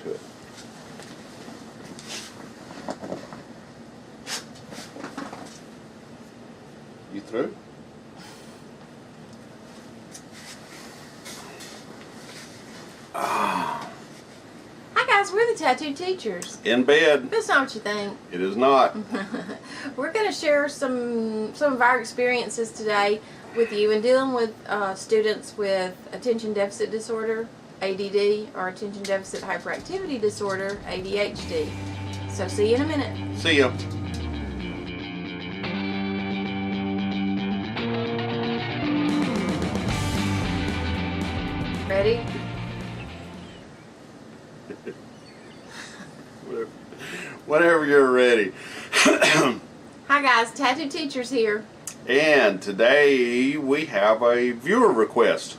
to it. You through? Hi guys, we're the Tattoo Teachers. In bed. That's not what you think. It is not. We're going to share some of our experiences today with you in dealing with students with attention deficit disorder, ADD, or attention deficit hyperactivity disorder, ADHD. So see you in a minute. See ya. Ready? Whenever you're ready. Hi guys, Tattoo Teachers here. And today we have a viewer request.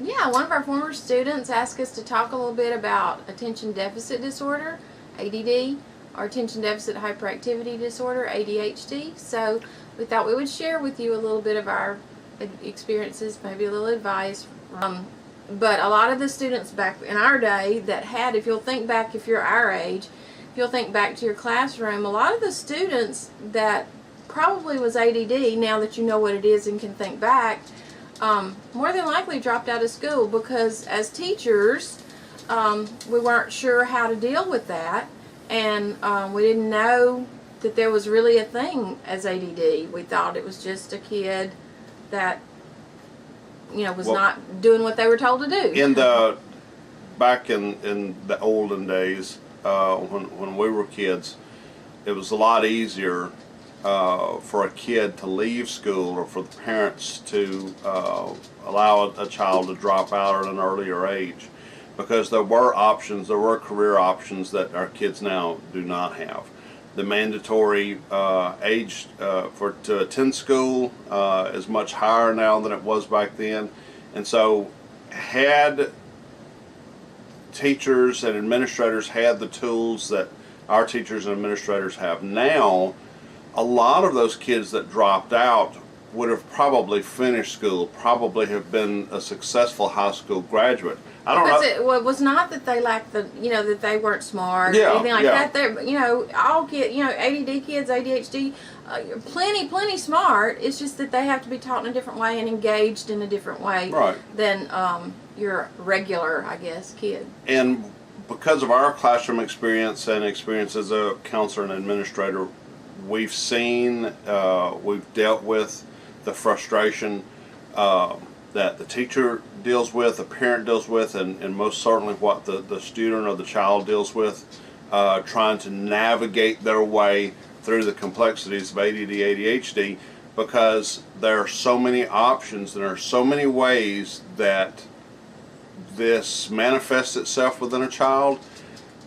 Yeah, one of our former students asked us to talk a little bit about attention deficit disorder, ADD, or attention deficit hyperactivity disorder, ADHD. So we thought we would share with you a little bit of our experiences, maybe a little advice. But a lot of the students back in our day that had, if you'll think back, if you're our age, if you'll think back to your classroom, a lot of the students that probably was ADD, now that you know what it is and can think back, more than likely dropped out of school because as teachers, we weren't sure how to deal with that, and we didn't know that there was really a thing as ADD. We thought it was just a kid that, you know, was not doing what they were told to do. Back in the olden days, when we were kids, it was a lot easier for a kid to leave school or for the parents to allow a child to drop out at an earlier age, because there were options, there were career options that our kids now do not have. The mandatory age to attend school is much higher now than it was back then, and so had teachers and administrators had the tools that our teachers and administrators have now, a lot of those kids that dropped out would have probably finished school, probably have been a successful high school graduate. I don't know. It was not that they lacked the, you know, that they weren't smart or anything like that. They're, you know, all kids, you know, ADD kids, ADHD, plenty smart. It's just that they have to be taught in a different way and engaged in a different way than your regular, I guess, kid. And because of our classroom experience and experience as a counselor and administrator, we've seen, we've dealt with the frustration that the teacher deals with, the parent deals with, and most certainly what the student or the child deals with, trying to navigate their way through the complexities of ADD, ADHD, because there are so many options and there are so many ways that this manifests itself within a child.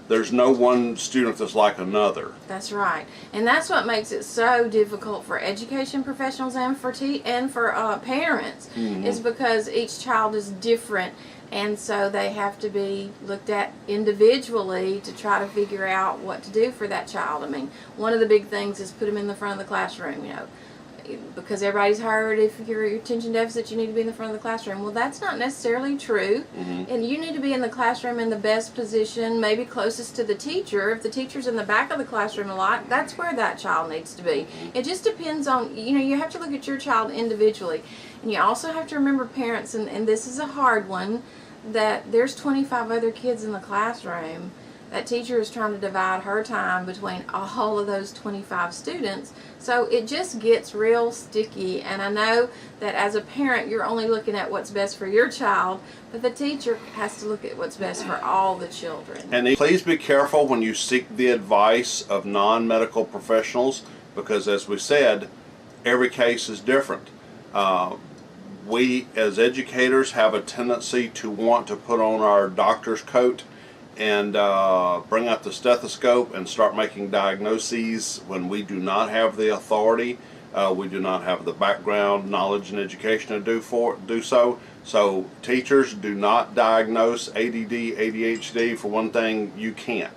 There's no one student that's like another. That's right, and that's what makes it so difficult for education professionals and for parents, is because each child is different, and so they have to be looked at individually to try to figure out what to do for that child. I mean, one of the big things is put them in the front of the classroom, you know, because everybody's heard if you're attention deficit you need to be in the front of the classroom. Well, that's not necessarily true, and you need to be in the classroom in the best position, maybe closest to the teacher. If the teacher's in the back of the classroom a lot, that's where that child needs to be. It just depends on, you know, you have to look at your child individually, and you also have to remember, parents, and this is a hard one, that there's 25 other kids in the classroom. That teacher is trying to divide her time between all of those 25 students. So it just gets real sticky. And I know that as a parent, you're only looking at what's best for your child, but the teacher has to look at what's best for all the children. And please be careful when you seek the advice of non-medical professionals, because as we said, every case is different. We as educators have a tendency to want to put on our doctor's coat and bring out the stethoscope and start making diagnoses when we do not have the authority. We do not have the background, knowledge, and education to do so. So teachers, do not diagnose ADD, ADHD. For one thing, you can't.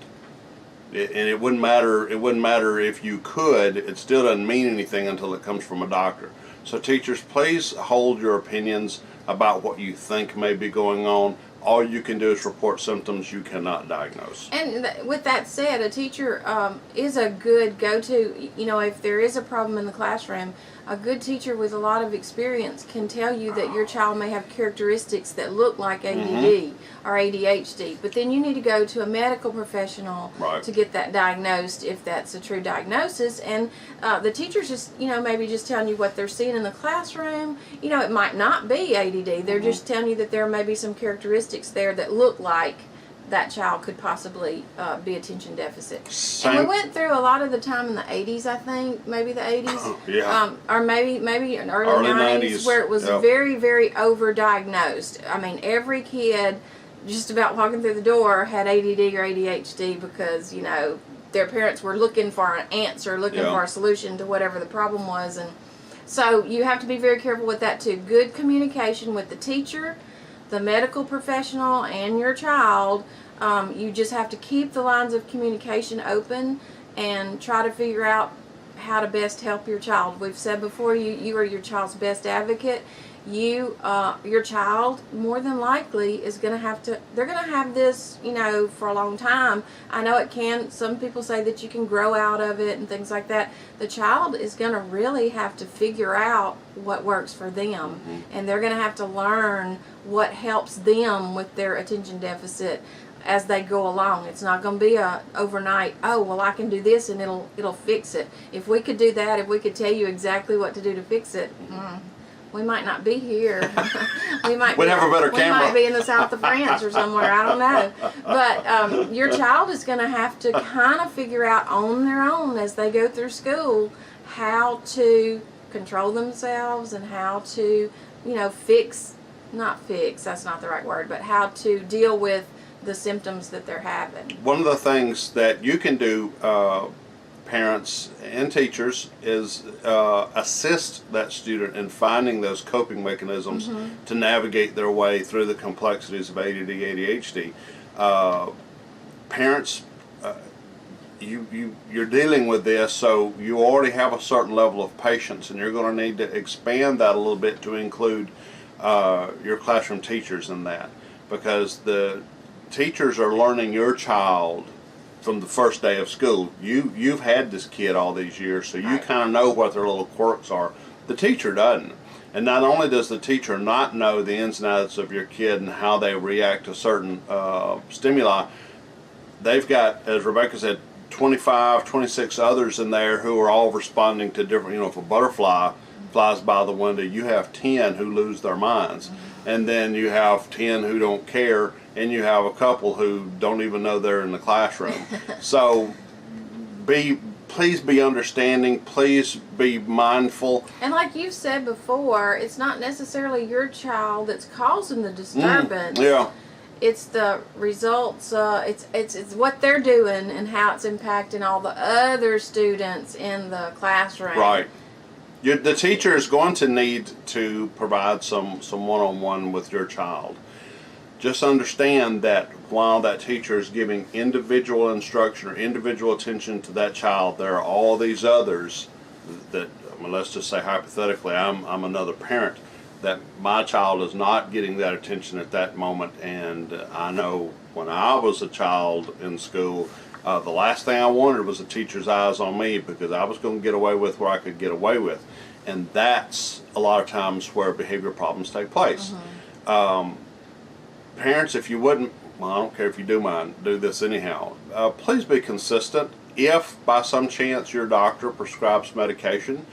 And it wouldn't matter. It wouldn't matter if you could. It still doesn't mean anything until it comes from a doctor. So teachers, please hold your opinions about what you think may be going on all you can do is report symptoms. You cannot diagnose. And with that said, a teacher is a good go-to. You know, if there is a problem in the classroom, a good teacher with a lot of experience can tell you that your child may have characteristics that look like ADD or ADHD, but then you need to go to a medical professional to get that diagnosed if that's a true diagnosis. And the teacher's just, you know, maybe just telling you what they're seeing in the classroom. You know, it might not be ADD. They're just telling you that there may be some characteristics there that look like that child could possibly be attention deficit. And we went through a lot of the time in the 80s, I think, maybe the 80s, or maybe in early 90s, where it was very, very overdiagnosed. I mean, every kid just about walking through the door had ADD or ADHD because, you know, their parents were looking for an answer, looking for a solution to whatever the problem was. And so you have to be very careful with that too. Good communication with the teacher, the medical professional, and your child. You just have to keep the lines of communication open and try to figure out how to best help your child. We've said before, you are your child's best advocate. Your child more than likely is going to have to, they're going to have this, you know, for a long time. I know it can, some people say that you can grow out of it and things like that. The child is going to really have to figure out what works for them, and they're going to have to learn what helps them with their attention deficit as they go along. It's not going to be a overnight, oh, well, I can do this and it'll fix it. If we could do that, if we could tell you exactly what to do to fix it, we might not be here. We'd have a better camera. We might be in the south of France or somewhere. I don't know. But your child is going to have to kind of figure out on their own as they go through school how to control themselves and how to, you know, not fix, that's not the right word, but how to deal with the symptoms that they're having. One of the things that you can do, parents and teachers, is assist that student in finding those coping mechanisms to navigate their way through the complexities of ADD, ADHD. Parents, you're dealing with this, so you already have a certain level of patience, and you're going to need to expand that a little bit to include your classroom teachers in that, because the teachers are learning your child from the first day of school. You've had this kid all these years, so you kind of know what their little quirks are. The teacher doesn't. And not only does the teacher not know the ins and outs of your kid and how they react to certain stimuli, they've got, as Rebecca said, 25, 26 others in there who are all responding to different, you know, if a butterfly flies by the window, you have 10 who lose their minds. And then you have 10 who don't care, and you have a couple who don't even know they're in the classroom. So please be understanding, please be mindful. And like you've said before, it's not necessarily your child that's causing the disturbance. It's the results, it's what they're doing and how it's impacting all the other students in the classroom. Right. The teacher is going to need to provide some one-on-one with your child. Just understand that while that teacher is giving individual instruction or individual attention to that child, there are all these others that, I mean, let's just say hypothetically, I'm another parent, that my child is not getting that attention at that moment. And I know when I was a child in school, the last thing I wanted was a teacher's eyes on me, because I was going to get away with what I could get away with. And that's a lot of times where behavior problems take place. Parents, if you wouldn't, well, I don't care if you do mind, do this anyhow. Please be consistent. If by some chance your doctor prescribes medication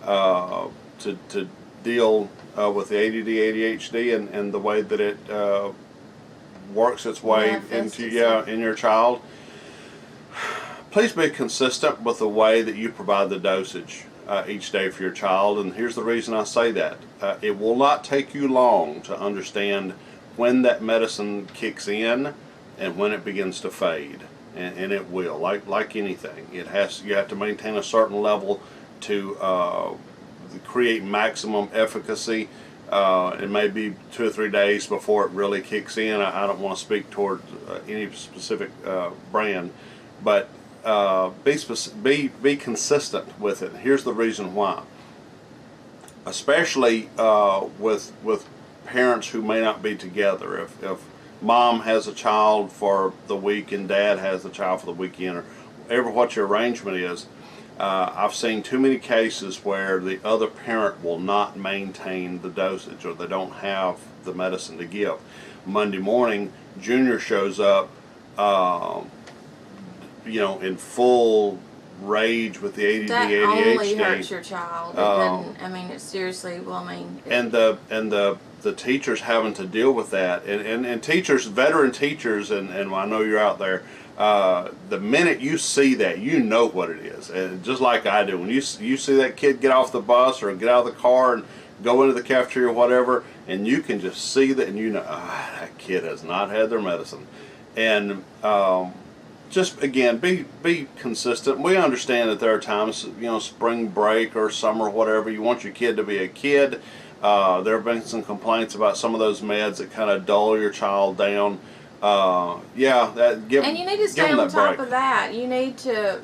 to deal with the ADD, ADHD and the way that it works its way into in your child, please be consistent with the way that you provide the dosage each day for your child. And here's the reason I say that. It will not take you long to understand when that medicine kicks in and when it begins to fade. And it will, like anything. You have to maintain a certain level to create maximum efficacy. It may be 2 or 3 days before it really kicks in. I don't want to speak toward any specific brand, but be consistent with it. Here's the reason why. Especially with parents who may not be together. If mom has a child for the week and dad has the child for the weekend, or whatever what your arrangement is. I've seen too many cases where the other parent will not maintain the dosage, or they don't have the medicine to give. Monday morning, Junior shows up, in full rage with the ADD, that ADHD. only hurts your child. It doesn't. I mean, it seriously. Well, I mean. And the teachers having to deal with that, and teachers, veteran teachers, and I know you're out there. The minute you see that, you know what it is, and just like I do, when you see that kid get off the bus or get out of the car and go into the cafeteria or whatever, and you can just see that, and you know that kid has not had their medicine, and just again be consistent. We understand that there are times, spring break or summer, whatever, you want your kid to be a kid. There have been some complaints about some of those meds that kind of dull your child down. And you need to stay on top of that. You need to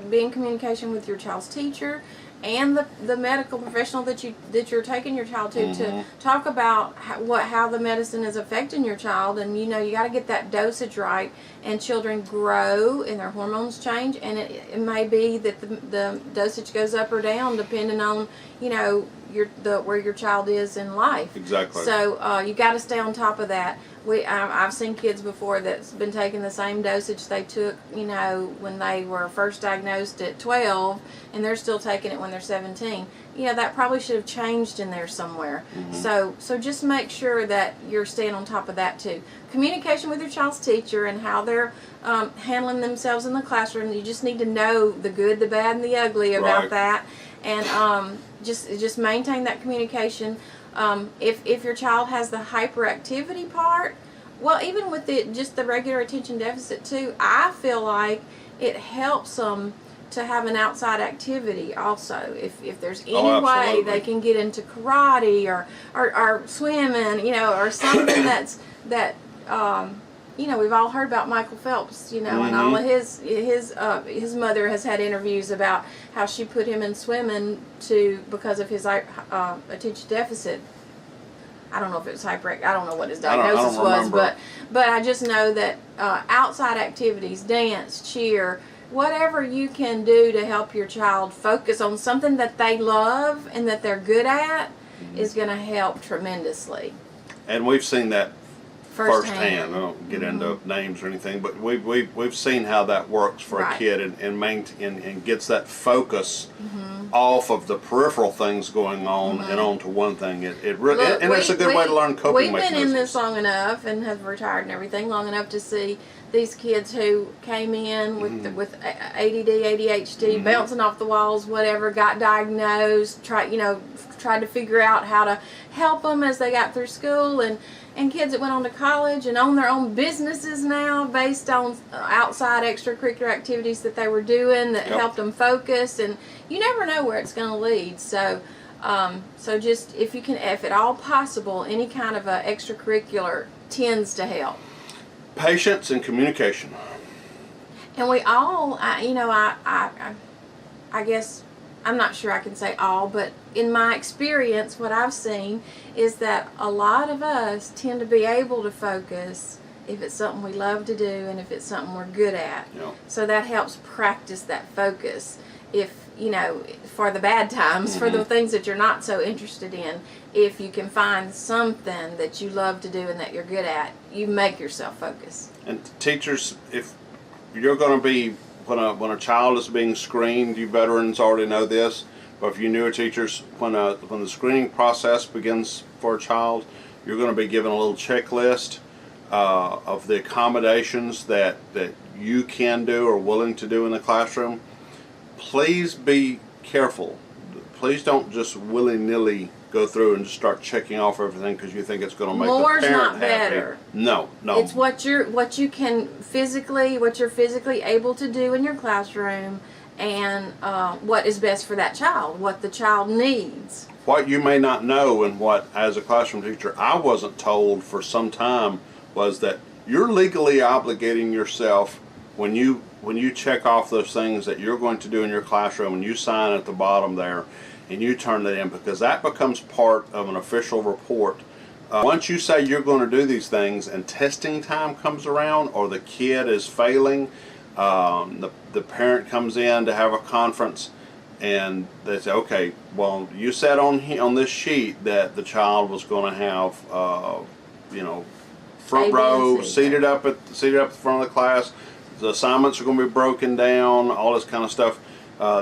be in communication with your child's teacher and the medical professional that you're taking your child to talk about how the medicine is affecting your child. And you got to get that dosage right. And children grow and their hormones change, and it may be that the dosage goes up or down depending on where your child is in life. Exactly. So you got to stay on top of that. I've seen kids before that's been taking the same dosage they took, when they were first diagnosed at 12, and they're still taking it when they're 17. That probably should have changed in there somewhere. So just make sure that you're staying on top of that too. Communication with your child's teacher and how they're handling themselves in the classroom. You just need to know the good, the bad, and the ugly about that, and just maintain that communication. If your child has the hyperactivity part, well, even with just the regular attention deficit too, I feel like it helps them to have an outside activity also. If there's any way they can get into karate or swimming, or something that we've all heard about Michael Phelps, and all of his mother has had interviews about how she put him in swimming because of his attention deficit. I don't know if it was hyperactive. I don't know what his diagnosis was, but I just know that outside activities, dance, cheer, whatever you can do to help your child focus on something that they love and that they're good at is going to help tremendously. And we've seen that firsthand. I don't get into names or anything, but we've seen how that works for a kid and gets that focus off of the peripheral things going on and onto one thing. It really it's a good way to learn coping mechanisms. We've been in this long enough and have retired and everything long enough to see these kids who came in with ADD, ADHD, bouncing off the walls, whatever, got diagnosed, tried to figure out how to help them as they got through school, and kids that went on to college and own their own businesses now based on outside extracurricular activities that they were doing that helped them focus. And you never know where it's going to lead. So just if you can, if at all possible, any kind of a extracurricular tends to help. Patience and communication. And we all, I guess, I'm not sure I can say all, but in my experience, what I've seen is that a lot of us tend to be able to focus if it's something we love to do and if it's something we're good at. So that helps practice that focus. If, for the bad times, for the things that you're not so interested in, if you can find something that you love to do and that you're good at, you make yourself focus. And teachers, if you're going to be, when a child is being screened, you veterans already know this, but if you newer teachers, when the screening process begins for a child, you're going to be given a little checklist of the accommodations that you can do or willing to do in the classroom. Please be careful. Please don't just willy-nilly go through and just start checking off everything because you think it's going to make More's the parent not better. happy. No. It's what you're physically able to do in your classroom, and what is best for that child, what the child needs. What you may not know, and what as a classroom teacher I wasn't told for some time, was that you're legally obligating yourself when you check off those things that you're going to do in your classroom and you sign at the bottom there and you turn that in, because that becomes part of an official report Once you say you're going to do these things and testing time comes around or the kid is failing, the parent comes in to have a conference and they say, okay, well, you said on this sheet that the child was going to have, front row, seated up at the front of the class. The assignments are going to be broken down, all this kind of stuff.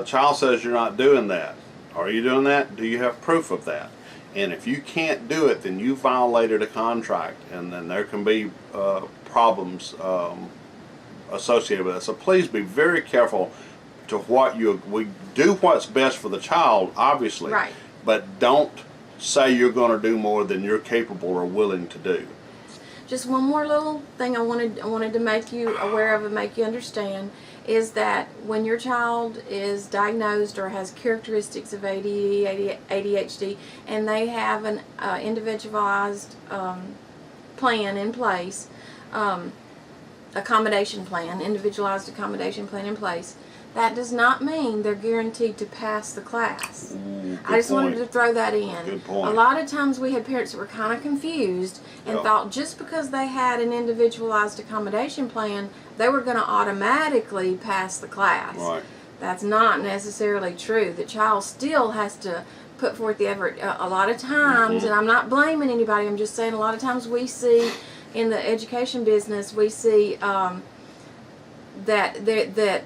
Child says you're not doing that. Are you doing that? Do you have proof of that? And if you can't do it, then you violated a contract, and then there can be problems associated with it. So please be very careful to we do what's best for the child, obviously, right, but don't say you're going to do more than you're capable or willing to do. Just one more little thing I wanted to make you aware of and make you understand is that when your child is diagnosed or has characteristics of ADHD and they have an individualized plan in place, individualized accommodation plan in place, that does not mean they're guaranteed to pass the class. I just wanted to throw that in. Good point. A lot of times we had parents that were kind of confused and thought just because they had an individualized accommodation plan, they were going to automatically pass the class. Right. That's not necessarily true. The child still has to put forth the effort. A lot of times, and I'm not blaming anybody, I'm just saying a lot of times we see in the education business, we see that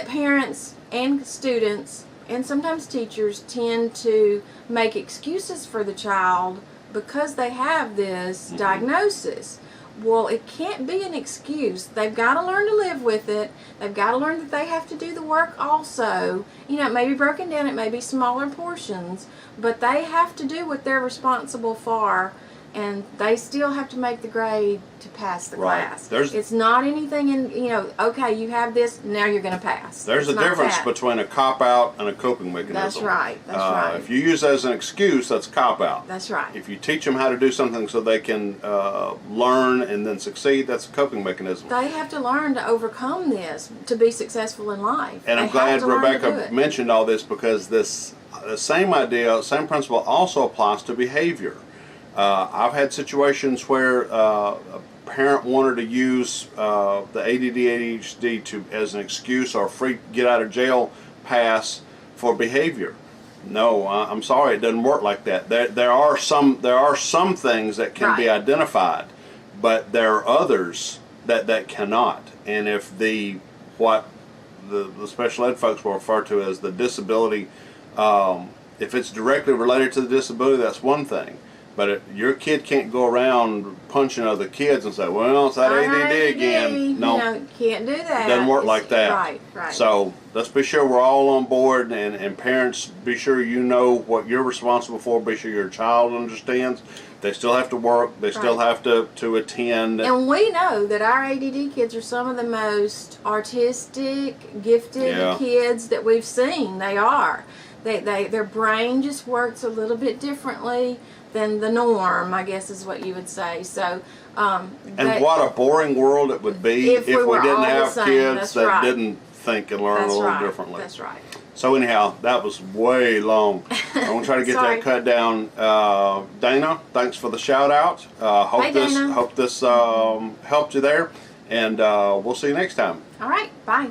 parents and students and sometimes teachers tend to make excuses for the child because they have this diagnosis. Well, it can't be an excuse. They've got to learn to live with it. They've got to learn that they have to do the work also. It may be broken down, it may be smaller portions, but they have to do what they're responsible for, and they still have to make the grade to pass the class. It's not anything in, okay, you have this, now you're going to pass. There's a difference between a cop-out and a coping mechanism. That's right, that's right. If you use that as an excuse, that's a cop-out. That's right. If you teach them how to do something so they can learn and then succeed, that's a coping mechanism. They have to learn to overcome this to be successful in life. And I'm glad Rebecca mentioned all this because the same idea, same principle also applies to behavior. I've had situations where a parent wanted to use the ADD, ADHD as an excuse or free get out of jail pass for behavior. No, I'm sorry, it doesn't work like that. There are some things that can be identified, but there are others that cannot. And if what the special ed folks will refer to as the disability, if it's directly related to the disability, that's one thing. But your kid can't go around punching other kids and say, well, it's that ADD again. No, can't do that. It doesn't work like that. Right. So let's be sure we're all on board, and parents, be sure you know what you're responsible for. Be sure your child understands. They still have to work. They still have to attend. And we know that our ADD kids are some of the most artistic, gifted kids that we've seen. They are. Their brain just works a little bit differently than the norm, I guess is what you would say. So, and what a boring world it would be if we didn't have kids that didn't think and learn a little differently. That's right. So anyhow, that was way long. I'm going to try to get that cut down. Dana, thanks for the shout out. Hope this helped you there, and we'll see you next time. All right, bye.